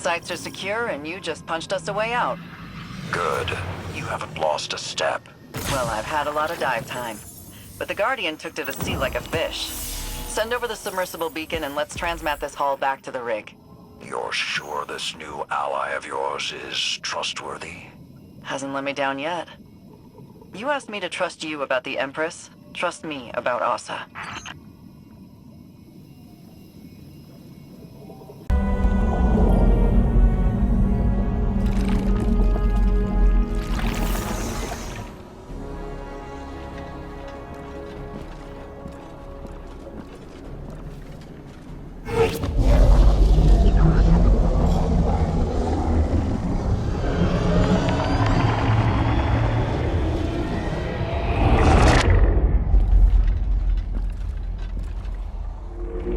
sites are secure and you just punched us a way out. Good. You haven't lost a step. Well, I've had a lot of dive time. But the Guardian took to the sea like a fish. Send over the submersible beacon and let's transmat this hull back to the rig. You're sure this new ally of yours is trustworthy? Hasn't let me down yet. You asked me to trust you about the Empress. Trust me about Asa.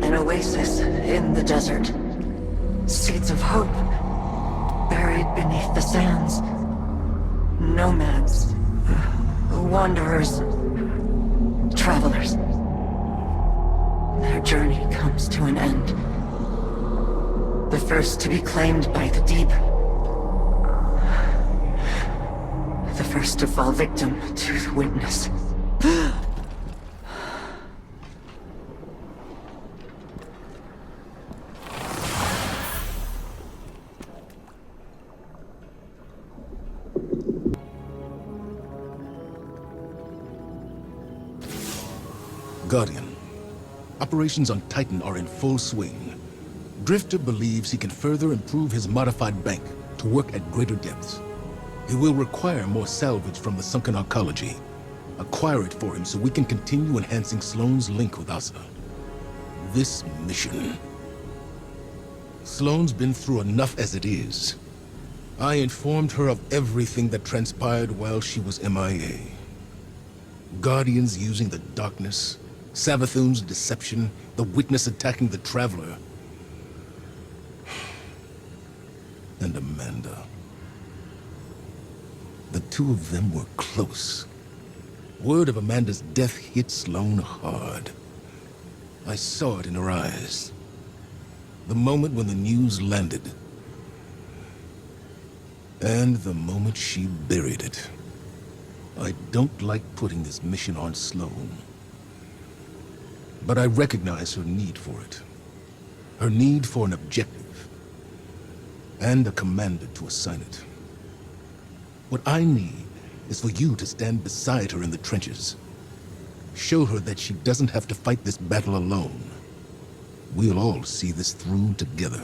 An oasis in the desert. Seeds of hope buried beneath the sands. Nomads, wanderers, travelers. Their journey comes to an end. The first to be claimed by the deep. The first to fall victim to the witness. Guardian, operations on Titan are in full swing. Drifter believes he can further improve his modified bank to work at greater depths. He will require more salvage from the sunken arcology. Acquire it for him so we can continue enhancing Sloane's link with Asa. This mission... Sloane's been through enough as it is. I informed her of everything that transpired while she was MIA. Guardians using the darkness, Savathun's deception, the witness attacking the Traveler. And Amanda. The two of them were close. Word of Amanda's death hit Sloane hard. I saw it in her eyes. The moment when the news landed. And the moment she buried it. I don't like putting this mission on Sloane. But I recognize her need for it. Her need for an objective. And a commander to assign it. What I need is for you to stand beside her in the trenches. Show her that she doesn't have to fight this battle alone. We'll all see this through together.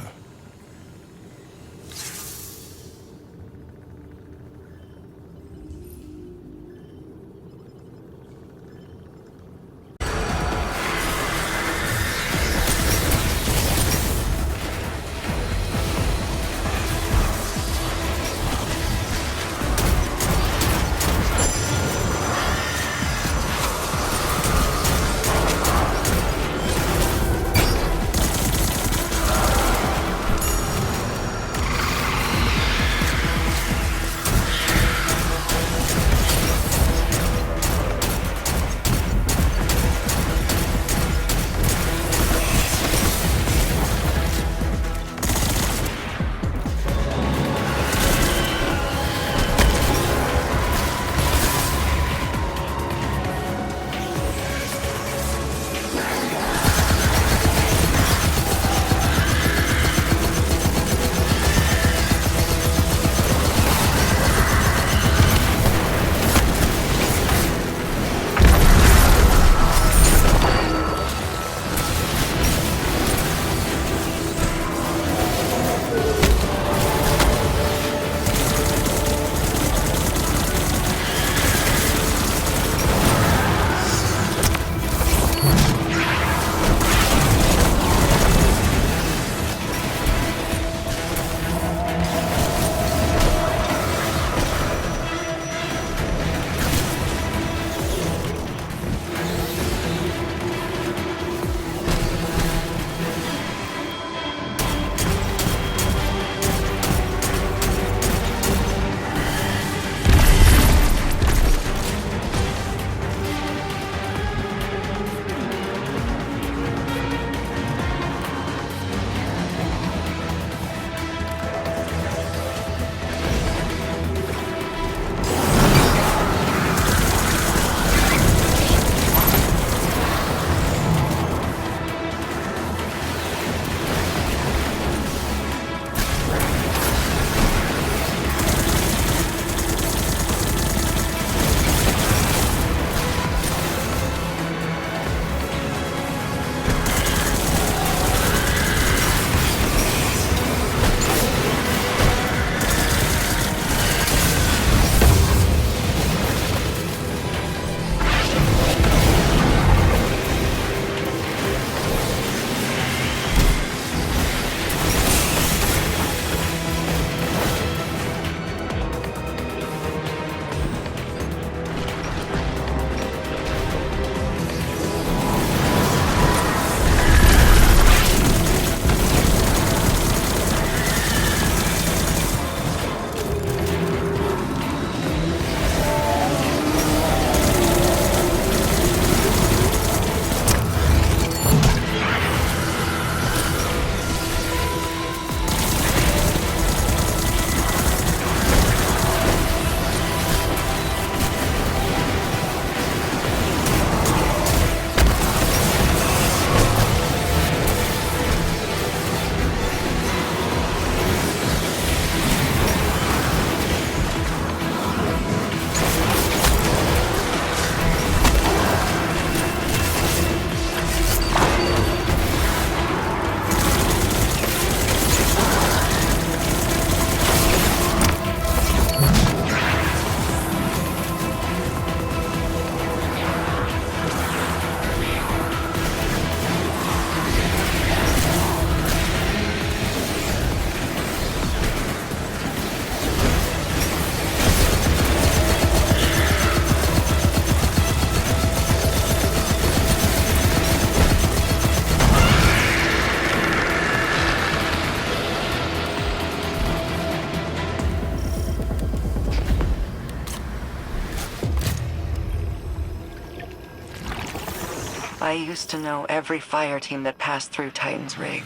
I used to know every fire team that passed through Titan's rig.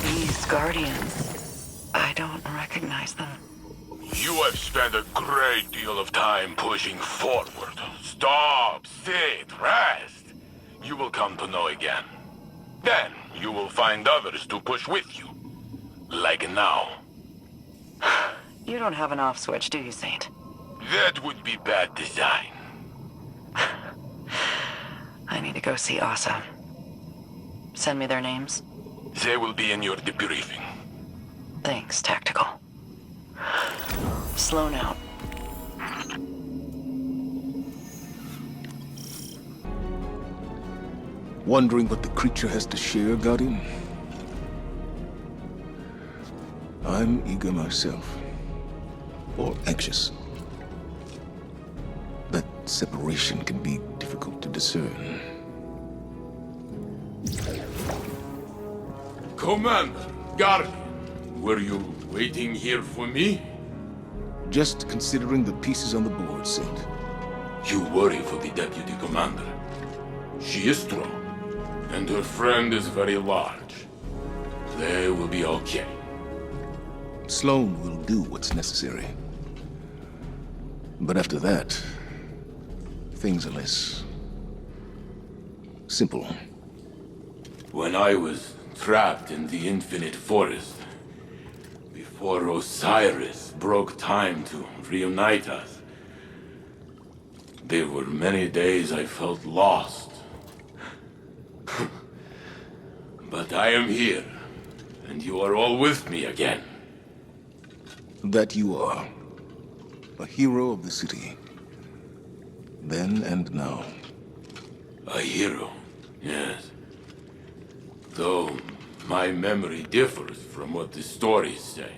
These Guardians, I don't recognize them. You have spent a great deal of time pushing forward. Stop, sit, rest. You will come to know again. Then you will find others to push with you. Like now. You don't have an off switch, do you, Saint? That would be bad design. I need to go see Asa. Send me their names. They will be in your debriefing. Thanks, Tactical. Sloan out. Wondering what the creature has to share, Guardian? I'm eager myself. Or anxious. That separation can be difficult to discern. Commander, Guardian, were you waiting here for me? Just considering the pieces on the board, Saint. You worry for the Deputy Commander. She is strong, and her friend is very large. They will be okay. Sloan will do what's necessary. But after that, things are less simple. When I was trapped in the Infinite Forest, before Osiris broke time to reunite us, there were many days I felt lost. But I am here, and you are all with me again. That you are. A hero of the city. Then and now. A hero, yes. Though my memory differs from what the stories say.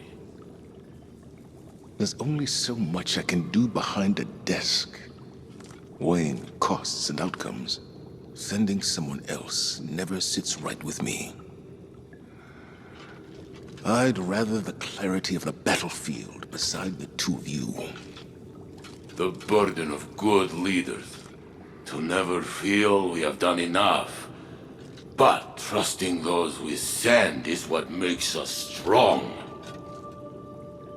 There's only so much I can do behind a desk. Weighing costs and outcomes. Sending someone else never sits right with me. I'd rather the clarity of the battlefield beside the two of you. The burden of good leaders. To never feel we have done enough. But trusting those we send is what makes us strong.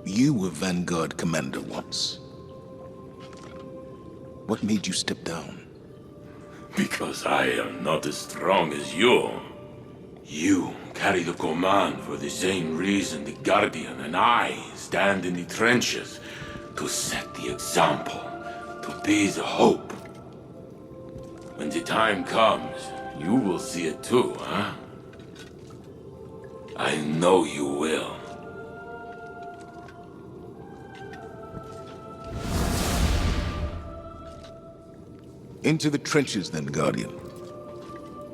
You were Vanguard commander once. What made you step down? Because I am not as strong as you. You carry the command for the same reason the Guardian and I stand in the trenches. To set the example. To be the hope. When the time comes, you will see it too, huh? I know you will. Into the trenches then, Guardian.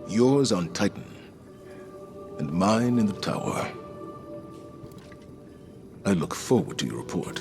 Yours on Titan. And mine in the tower. I look forward to your report.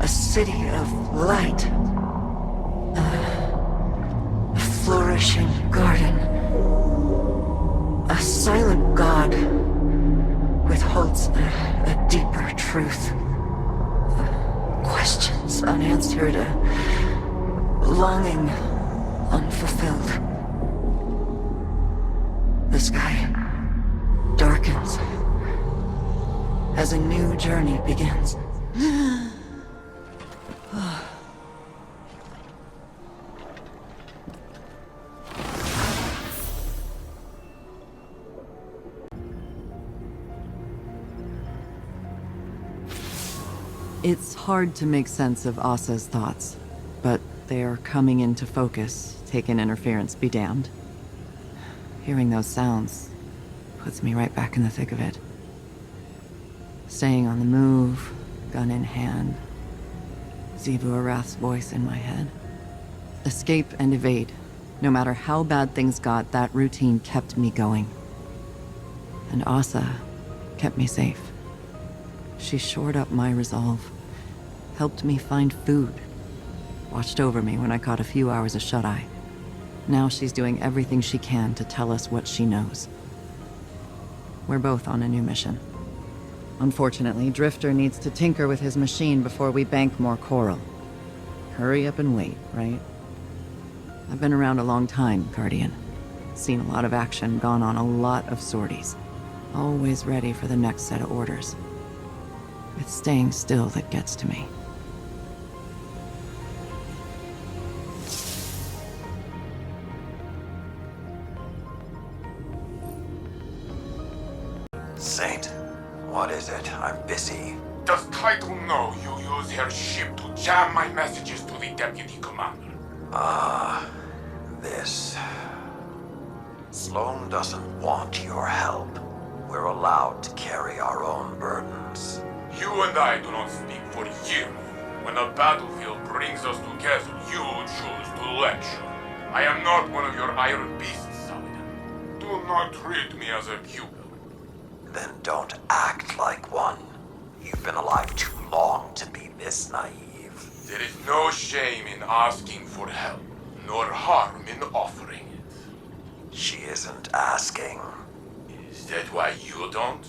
City of light. A flourishing garden. A silent god withholds a deeper truth. Questions unanswered, a longing unfulfilled. The sky darkens as a new journey begins. It's hard to make sense of Asa's thoughts, but they are coming into focus, taken interference be damned. Hearing those sounds puts me right back in the thick of it. Staying on the move, gun in hand, Xivu Arath's voice in my head. Escape and evade. No matter how bad things got, that routine kept me going. And Asa kept me safe. She shored up my resolve, helped me find food, watched over me when I caught a few hours of shut-eye. Now she's doing everything she can to tell us what she knows. We're both on a new mission. Unfortunately, Drifter needs to tinker with his machine before we bank more coral. Hurry up and wait, right? I've been around a long time, Guardian. Seen a lot of action, gone on a lot of sorties. Always ready for the next set of orders. It's staying still that gets to me. Saint, what is it? I'm busy. Does Title know you use her ship to jam my messages to the Deputy Commander? This. Sloan doesn't want your help. We're allowed to carry our own burdens. You and I do not speak for years. When a battlefield brings us together, you choose to lecture. I am not one of your iron beasts, Saladin. Do not treat me as a pupil. Then don't act like one. You've been alive too long to be this naive. There is no shame in asking for help, nor harm in offering it. She isn't asking. Is that why you don't?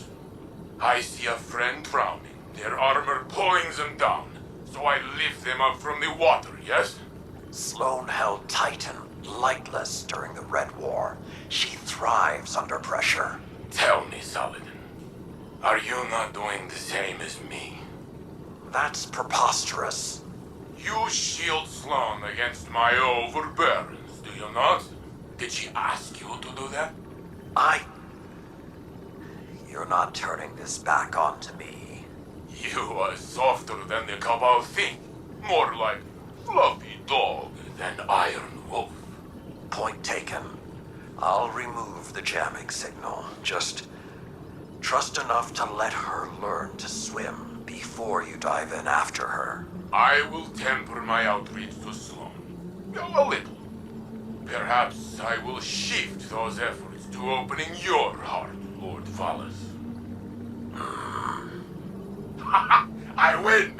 I see a friend drowning, their armor pulling them down, so I lift them up from the water, yes? Sloan held Titan lightless during the Red War. She thrives under pressure. Tell me, Saladin, are you not doing the same as me? That's preposterous. You shield Sloan against my overbearings, do you not? Did she ask you to do that? You're not turning this back onto me. You are softer than the Cabal think. More like fluffy dog than iron wolf. Point taken. I'll remove the jamming signal. Just trust enough to let her learn to swim before you dive in after her. I will temper my outreach to Sloan. A little. Perhaps I will shift those efforts to opening your heart, Lord Valas. I win!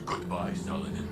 Goodbye, Saladin.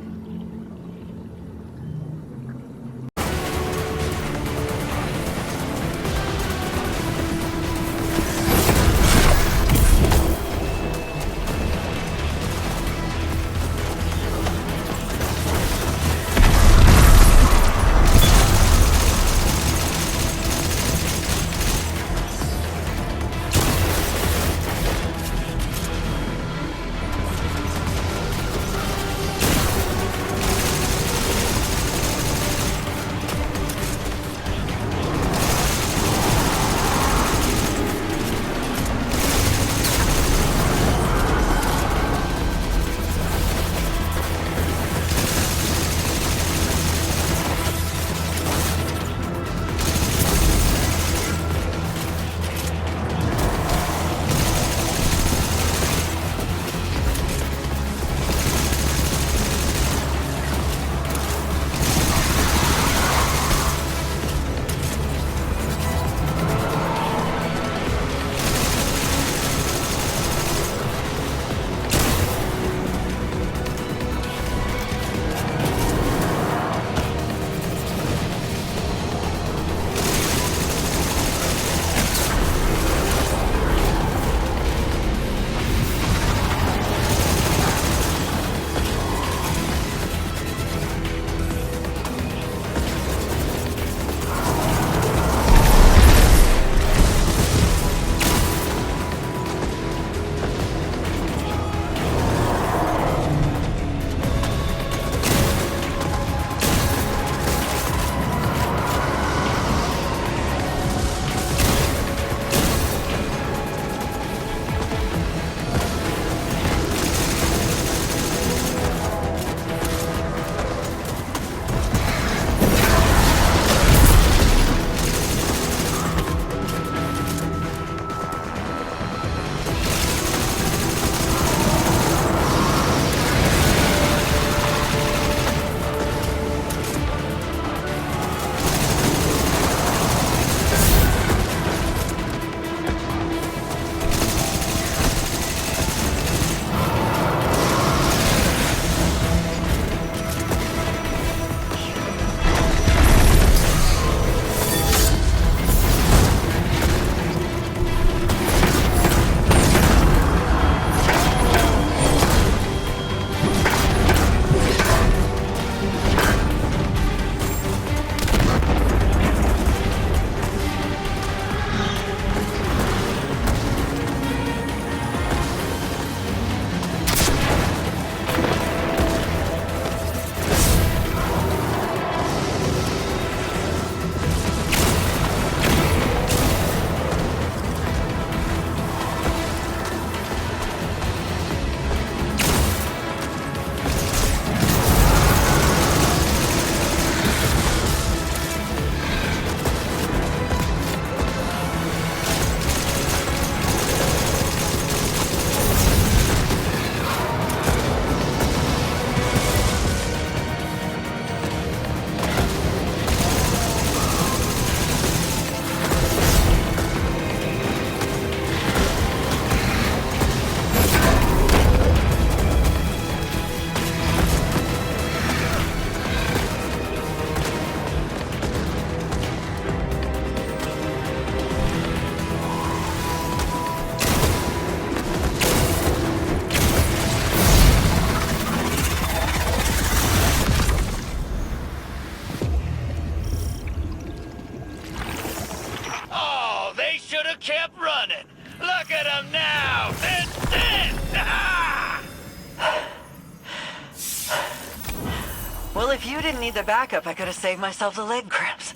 if you didn't need the backup, I could have saved myself the leg cramps.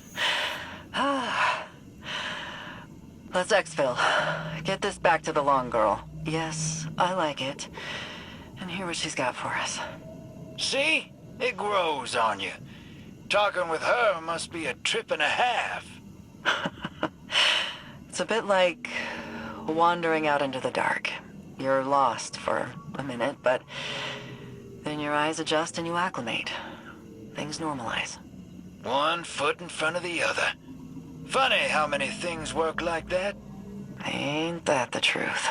Let's exfil. Get this back to the long girl. Yes, I like it. And hear what she's got for us. See? It grows on you. Talking with her must be a trip and a half. It's a bit like wandering out into the dark. You're lost for a minute, but then your eyes adjust and you acclimate. Things normalize. One foot in front of the other. Funny how many things work like that. Ain't that the truth?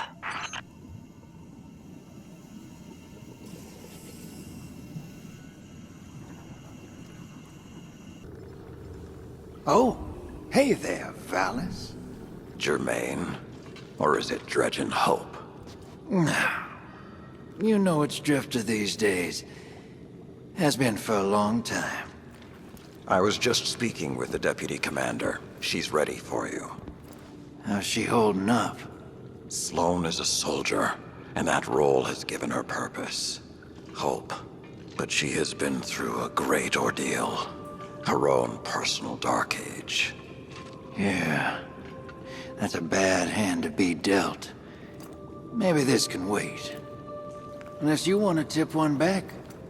Oh, hey there, Valis. Germain? Or is it Dredgen Hope? You know it's Drifter these days. Has been for a long time. I was just speaking with the Deputy Commander. She's ready for you. How's she holding up? Sloane is a soldier, and that role has given her purpose. Hope. But she has been through a great ordeal. Her own personal dark age. Yeah. That's a bad hand to be dealt. Maybe this can wait. Unless you want to tip one back.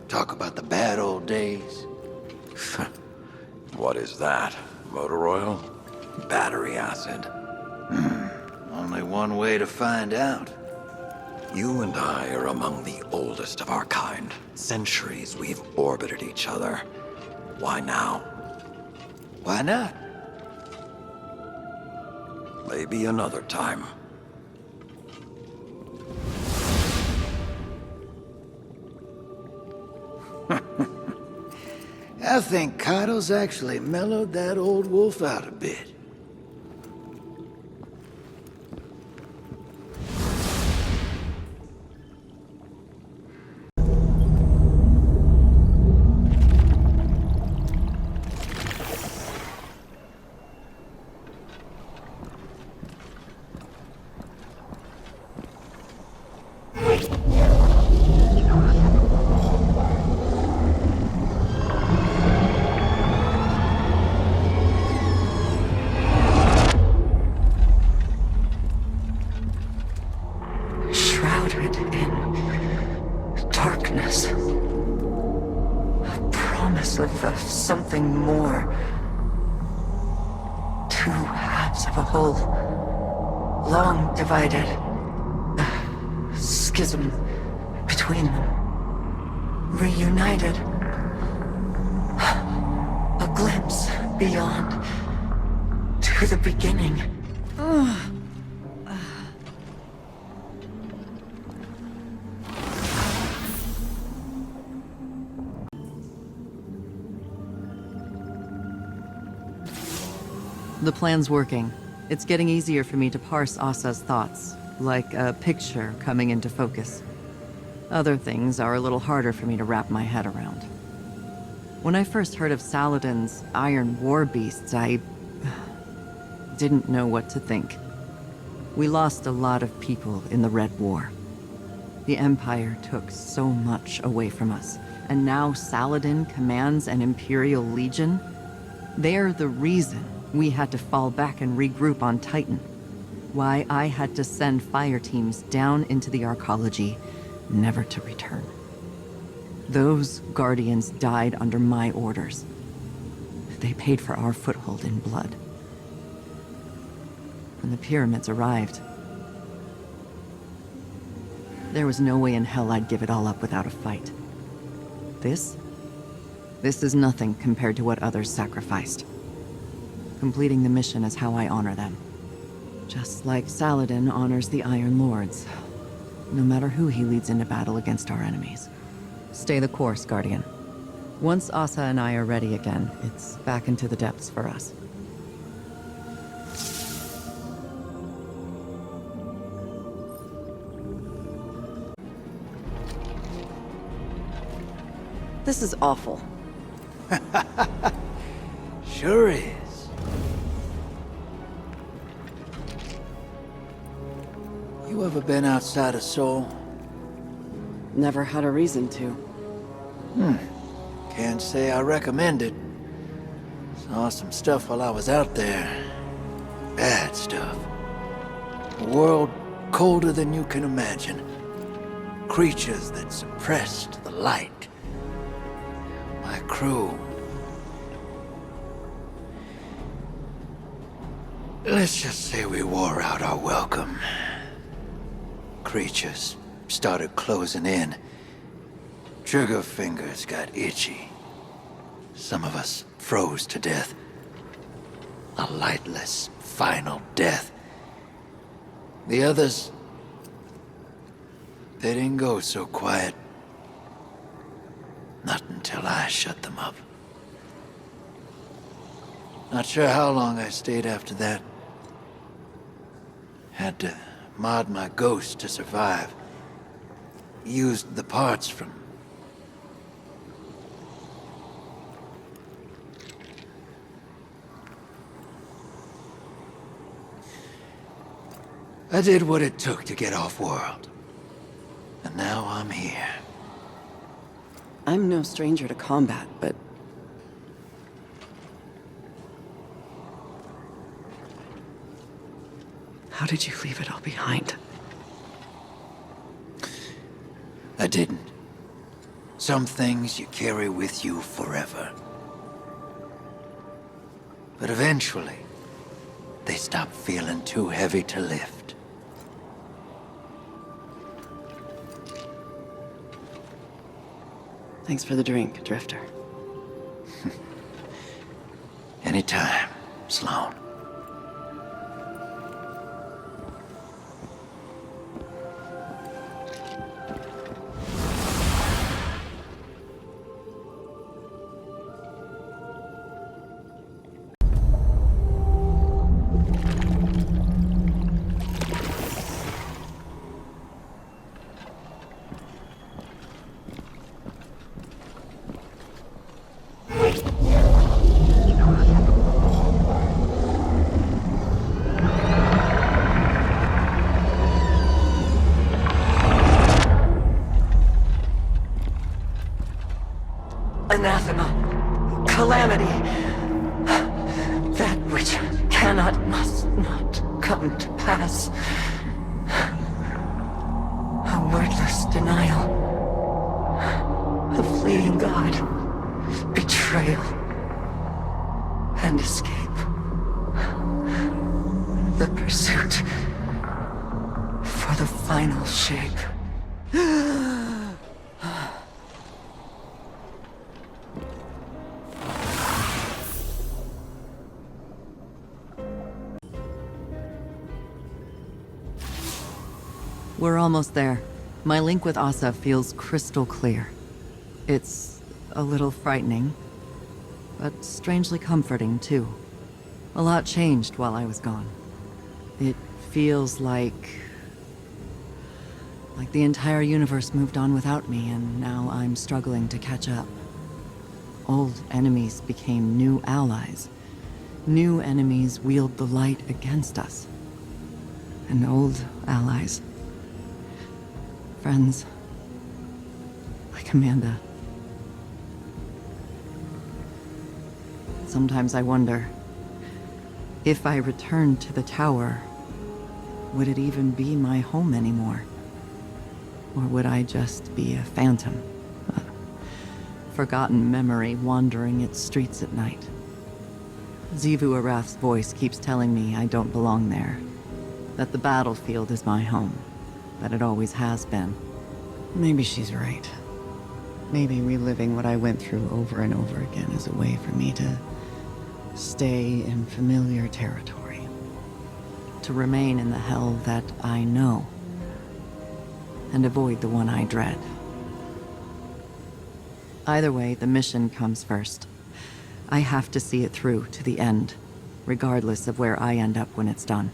Talk about the bad old days. What is that? Motor oil? Battery acid? Only one way to find out. You and I are among the oldest of our kind. Centuries we've orbited each other. Why now? Why not? Maybe another time. I think Kato's actually mellowed that old wolf out a bit. Shrouded in darkness. A promise of something more. Two halves of a whole. Long divided. A schism between them. Reunited. A glimpse beyond. To the beginning. The plan's working. It's getting easier for me to parse Asa's thoughts, like a picture coming into focus. Other things are a little harder for me to wrap my head around. When I first heard of Saladin's Iron War Beasts, I didn't know what to think. We lost a lot of people in the Red War. The Empire took so much away from us, and now Saladin commands an Imperial Legion. They're the reason we had to fall back and regroup on Titan. Why I had to send fire teams down into the Arcology, never to return. Those Guardians died under my orders. They paid for our foothold in blood. When the pyramids arrived, there was no way in hell I'd give it all up without a fight. This is nothing compared to what others sacrificed. Completing the mission is how I honor them. Just like Saladin honors the Iron Lords, no matter who he leads into battle against our enemies. Stay the course, Guardian. Once Asa and I are ready again, it's back into the depths for us. This is awful. Sure is. You ever been outside of Seoul? Never had a reason to. Can't say I recommend it. Saw some stuff while I was out there. Bad stuff. A world colder than you can imagine. Creatures that suppressed the light. My crew. Let's just say we wore out our welcome. Creatures started closing in. Trigger fingers got itchy. Some of us froze to death. A lightless, final death. The others, they didn't go so quiet. Not until I shut them up. Not sure how long I stayed after that. Had to mod my ghost to survive. Used the parts from... I did what it took to get off-world. And now I'm here. I'm no stranger to combat, but... how did you leave it all behind? I didn't. Some things you carry with you forever. But eventually, they stop feeling too heavy to lift. Thanks for the drink, Drifter. Anytime, Sloan. Anathema. Calamity. That which cannot, must not come to pass. A wordless denial. A fleeting God. Betrayal. And escape. The pursuit for the final shape. We're almost there. My link with Asa feels crystal clear. It's a little frightening, but strangely comforting, too. A lot changed while I was gone. It feels like the entire universe moved on without me, and now I'm struggling to catch up. Old enemies became new allies. New enemies wield the light against us. And old allies... friends, like Amanda. Sometimes I wonder, if I returned to the tower, would it even be my home anymore? Or would I just be a phantom? A forgotten memory wandering its streets at night? Xivu Arath's voice keeps telling me I don't belong there. That the battlefield is my home. That it always has been. Maybe she's right. Maybe reliving what I went through over and over again is a way for me to stay in familiar territory. To remain in the hell that I know. And avoid the one I dread. Either way, the mission comes first. I have to see it through to the end, regardless of where I end up when it's done.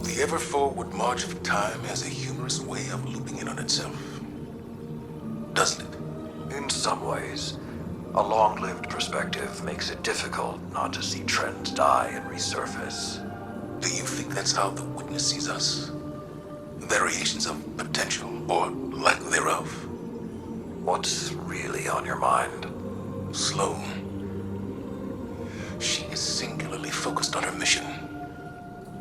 The ever-forward march of time has a humorous way of looping in on itself. Doesn't it? In some ways. A long-lived perspective makes it difficult not to see trends die and resurface. Do you think that's how the witness sees us? Variations of potential, or lack thereof? What's really on your mind? Sloane. She is singularly focused on her mission.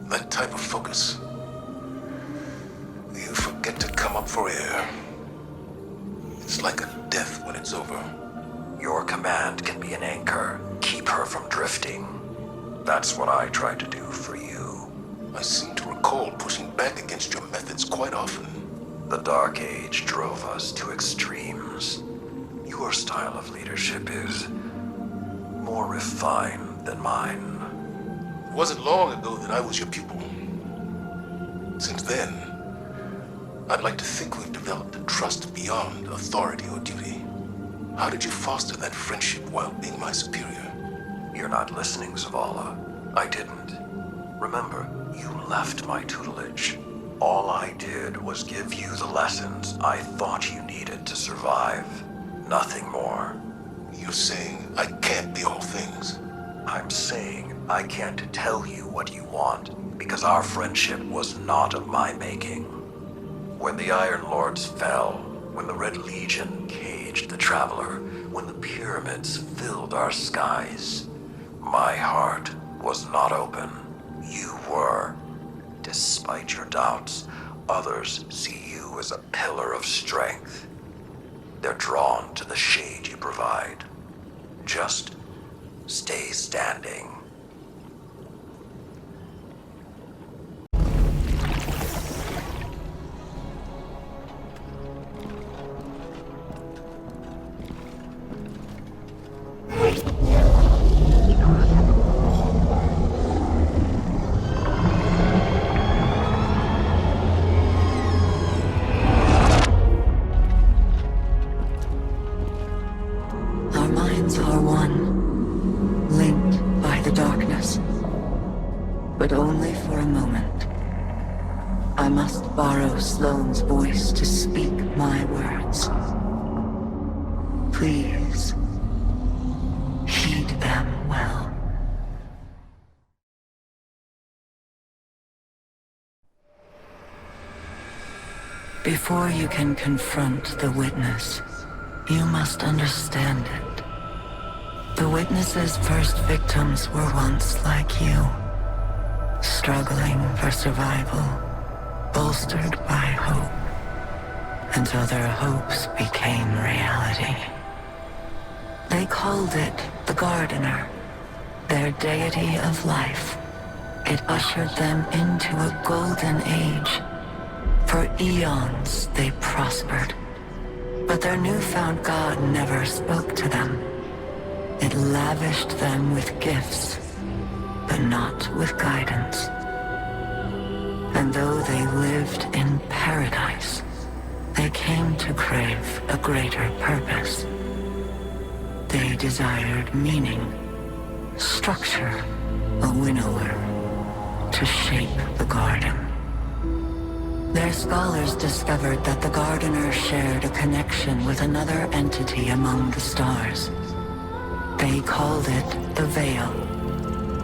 That type of focus. You forget to come up for air. It's like a death when it's over. Your command can be an anchor. Keep her from drifting. That's what I tried to do for you. I seem to recall pushing back against your methods quite often. The Dark Age drove us to extremes. Your style of leadership is more refined than mine. It wasn't long ago that I was your pupil. Since then, I'd like to think we've developed a trust beyond authority or duty. How did you foster that friendship while being my superior? You're not listening, Zavala. I didn't. Remember, you left my tutelage. All I did was give you the lessons I thought you needed to survive. Nothing more. You're saying I can't be all things? I'm saying I can't tell you what you want, because our friendship was not of my making. When the Iron Lords fell, when the Red Legion caged the Traveler, when the pyramids filled our skies, my heart was not open. You were. Despite your doubts, others see you as a pillar of strength. They're drawn to the shade you provide. Just stay standing. Our minds are one, linked by the darkness. But only for a moment. I must borrow Sloane's voice to speak my words. Please, heed them well. Before you can confront the witness, you must understand it. The witness's first victims were once like you, struggling for survival, bolstered by hope, until their hopes became reality. They called it the Gardener, their deity of life. It ushered them into a golden age. For eons they prospered. But their newfound god never spoke to them. It lavished them with gifts, but not with guidance. And though they lived in paradise, they came to crave a greater purpose. They desired meaning, structure, a winnower, to shape the garden. Their scholars discovered that the Gardener shared a connection with another entity among the stars. They called it the Veil,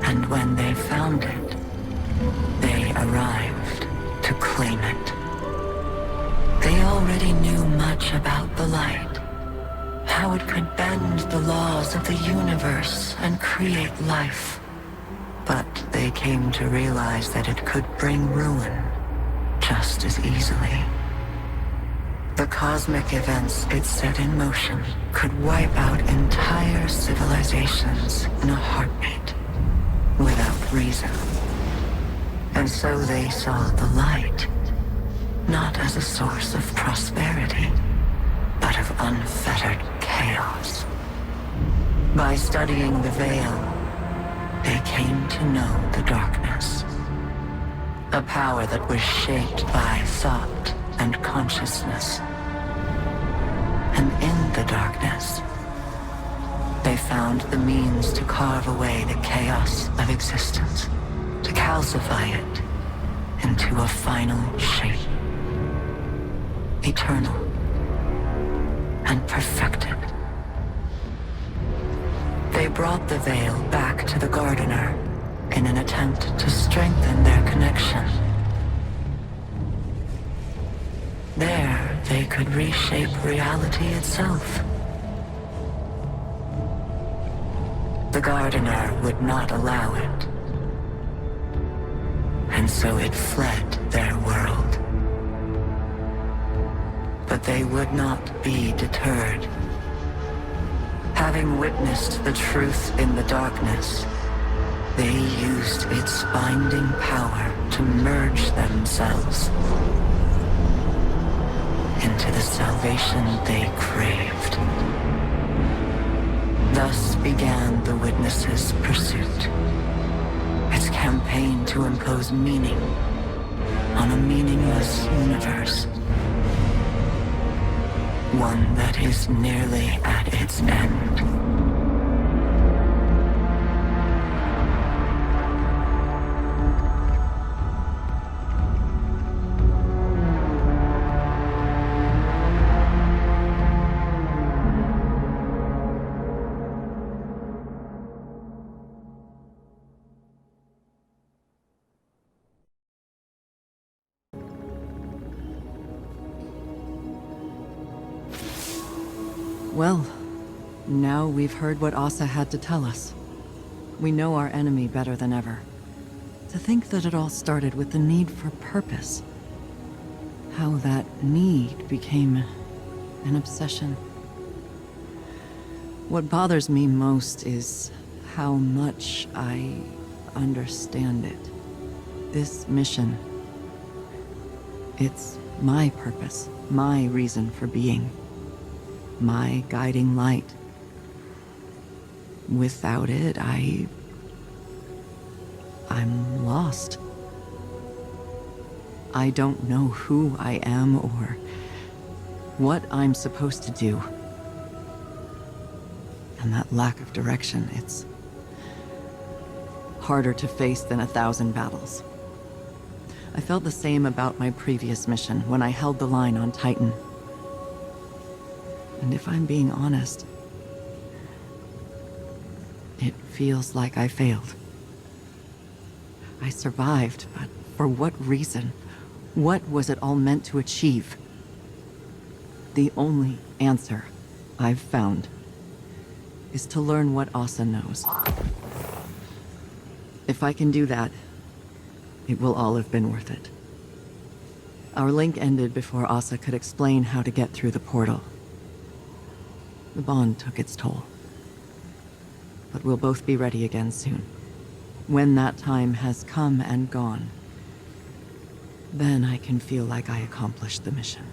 and when they found it, they arrived to claim it. They already knew much about the light, how it could bend the laws of the universe and create life. But they came to realize that it could bring ruin just as easily. The cosmic events it set in motion could wipe out entire civilizations in a heartbeat, without reason. And so they saw the light, not as a source of prosperity, but of unfettered chaos. By studying the Veil, they came to know the darkness. A power that was shaped by thought and consciousness. And in the darkness, they found the means to carve away the chaos of existence, to calcify it into a final shape. Eternal and perfected. They brought the Veil back to the Gardener, in an attempt to strengthen their connection. There, they could reshape reality itself. The Gardener would not allow it, and so it fled their world. But they would not be deterred. Having witnessed the truth in the darkness, they used its binding power to merge themselves into the salvation they craved. Thus began the Witness's pursuit, its campaign to impose meaning on a meaningless universe. One that is nearly at its end. Well, now we've heard what Asa had to tell us. We know our enemy better than ever. To think that it all started with the need for purpose. How that need became an obsession. What bothers me most is how much I understand it. This mission, it's my purpose, my reason for being. My guiding light. Without it, I'm lost. I don't know who I am or what I'm supposed to do. And that lack of direction, it's harder to face than 1,000 battles. I felt the same about my previous mission when I held the line on Titan. And if I'm being honest, it feels like I failed. I survived, but for what reason? What was it all meant to achieve? The only answer I've found is to learn what Asa knows. If I can do that, it will all have been worth it. Our link ended before Asa could explain how to get through the portal. The bond took its toll. But we'll both be ready again soon. When that time has come and gone, then I can feel like I accomplished the mission.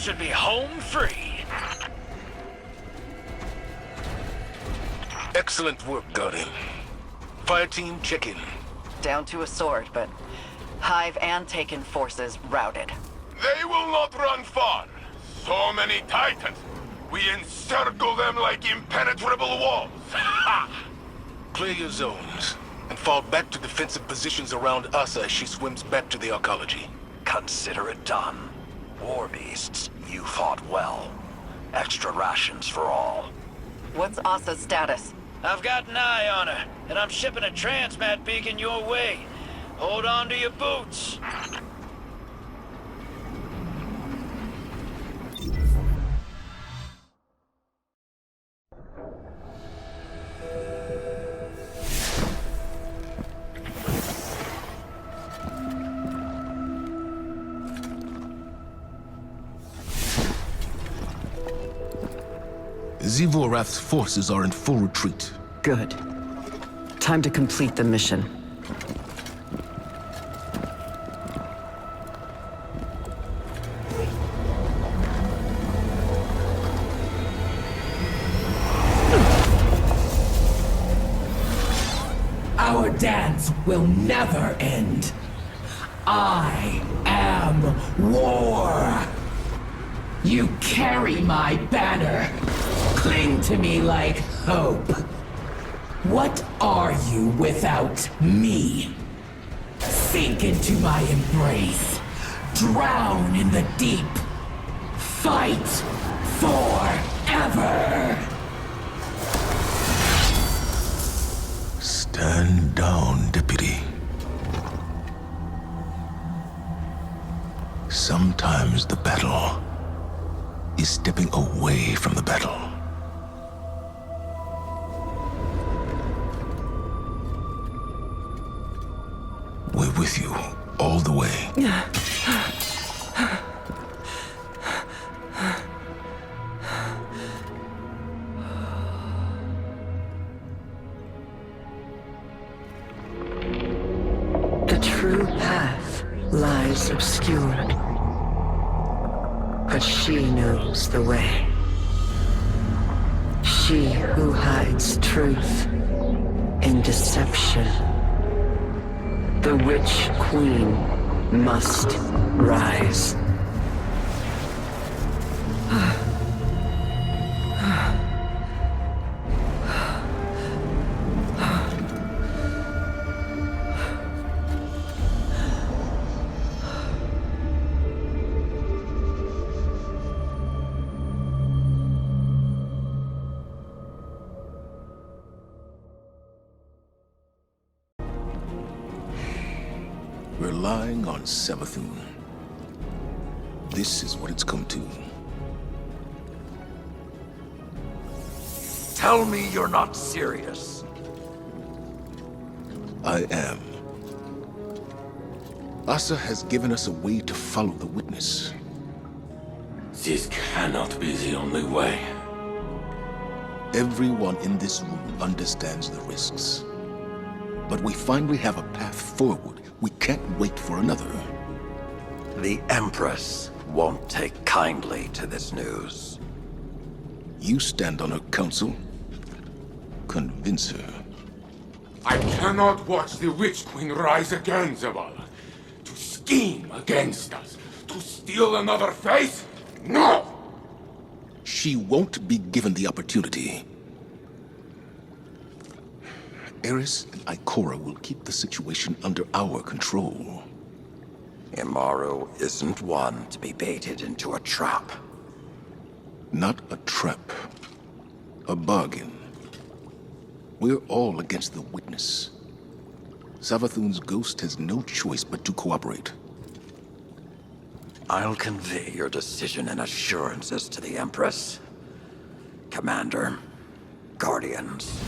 should be home free. Excellent work, Guardian. Fire team, check in. Down to a sword, but Hive and Taken forces routed. They will not run far. So many Titans. We encircle them like impenetrable walls. Clear your zones, and fall back to defensive positions around Asa as she swims back to the arcology. Consider it done. War beasts, you fought well. Extra rations for all. What's Asa's status? I've got an eye on her, and I'm shipping a transmat beacon your way. Hold on to your boots. Zivorath's forces are in full retreat. Good. Time to complete the mission. Our dance will never end. I am war. You carry my banner. Cling to me like hope. What are you without me? Sink into my embrace. Drown in the deep. Fight forever. Stand down, Deputy. Sometimes the battle is stepping away from the battle. We're with you all the way. The true path lies obscured, but she knows the way. She who hides truth in deception. The Witch Queen must rise. Relying on Savathun. This is what it's come to. Tell me you're not serious. I am. Asa has given us a way to follow the witness. This cannot be the only way. Everyone in this room understands the risks. But we finally have a path forward. We can't wait for another. The Empress won't take kindly to this news. You stand on her counsel. Convince her. I cannot watch the Witch Queen rise again, Zavala. To scheme against us. To steal another face? No! She won't be given the opportunity. Eris and Ikora will keep the situation under our control. Imaru isn't one to be baited into a trap. Not a trap. A bargain. We're all against the witness. Savathun's ghost has no choice but to cooperate. I'll convey your decision and assurances to the Empress. Commander, Guardians.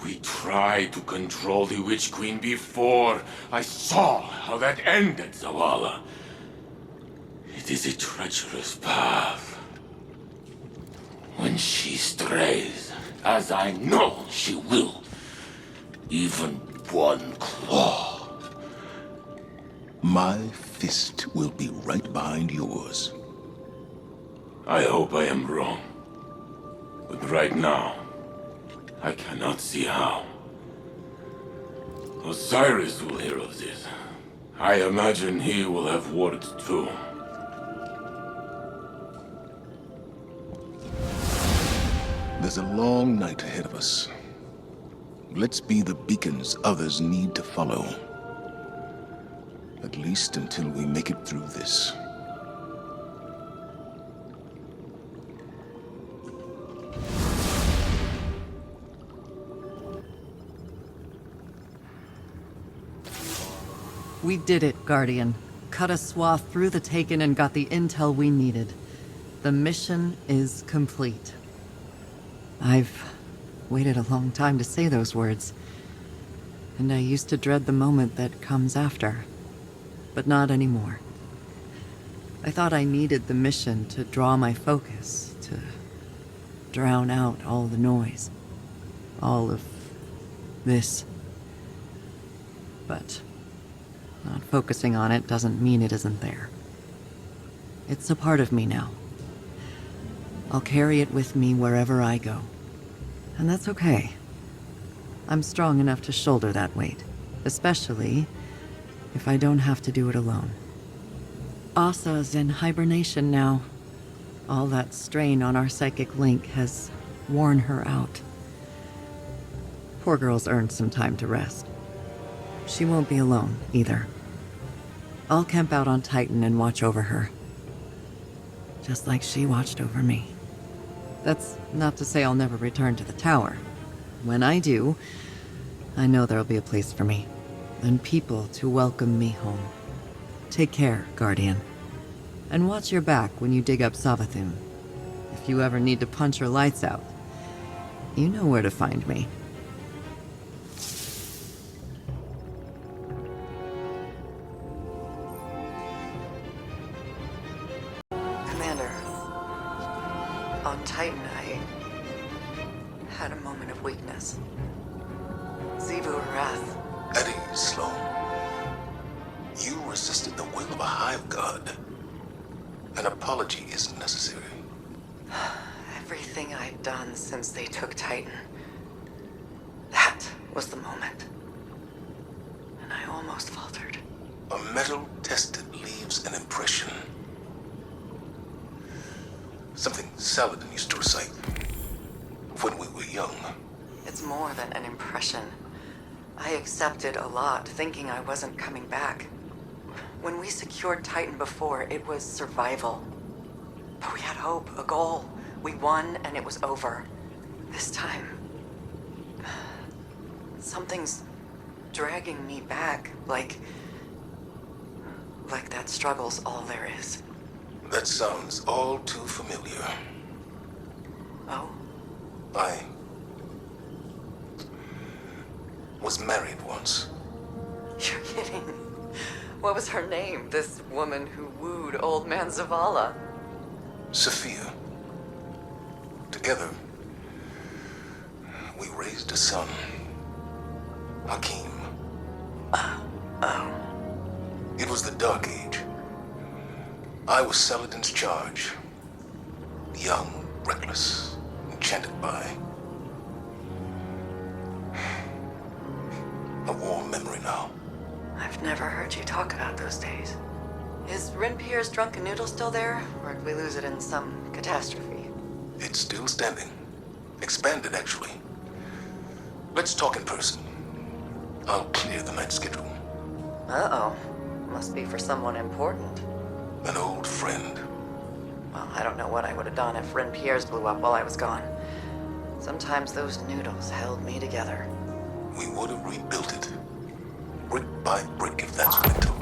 We tried to control the Witch Queen before. I saw how that ended, Zavala. It is a treacherous path. When she strays, as I know she will, even one claw, My fist will be right behind yours. I hope I am wrong. But right now, I cannot see how. Osiris will hear of this. I imagine he will have words too. There's a long night ahead of us. Let's be the beacons others need to follow. At least until we make it through this. We did it, Guardian. Cut a swath through the Taken and got the intel we needed. The mission is complete. I've waited a long time to say those words. And I used to dread the moment that comes after. But not anymore. I thought I needed the mission to draw my focus, to drown out all the noise. All of this. But not focusing on it doesn't mean it isn't there. It's a part of me now. I'll carry it with me wherever I go. And that's okay. I'm strong enough to shoulder that weight, especially if I don't have to do it alone. Asa's in hibernation now. All that strain on our psychic link has worn her out. Poor girl's earned some time to rest. She won't be alone, either. I'll camp out on Titan and watch over her. Just like she watched over me. That's not to say I'll never return to the tower. When I do, I know there'll be a place for me, and people to welcome me home. Take care, Guardian. And watch your back when you dig up Savathun. If you ever need to punch her lights out, you know where to find me. Commander, on Titan, I had a moment of weakness. Xivu Arath. Eddie Sloan, you resisted the will of a hive god. An apology isn't necessary. Everything I'd done since they took Titan. That was the moment. And I almost faltered. A metal tested leaves an impression. Something Saladin used to recite when we were young. It's more than an impression. I accepted a lot, thinking I wasn't coming back. When we secured Titan before, it was survival. But we had hope, a goal. We won, and it was over. This time, something's dragging me back, like that struggle's all there is. That sounds all too familiar. Oh? I was married once. You're kidding. What was her name, this woman who wooed old man Zavala? Sophia. Together, we raised a son, Hakim. Oh. It was the Dark Age. I was Saladin's charge. Young, reckless, enchanted by a warm memory now. I've never heard you talk about those days. Is Renpier's drunken noodle still there, or did we lose it in some catastrophe? It's still standing. Expanded, actually. Let's talk in person. I'll clear the night schedule. Uh-oh. Must be for someone important. An old friend. Well, I don't know what I would have done if Renpier's blew up while I was gone. Sometimes those noodles held me together. We would have rebuilt it. Brick by brick, if that's what it took.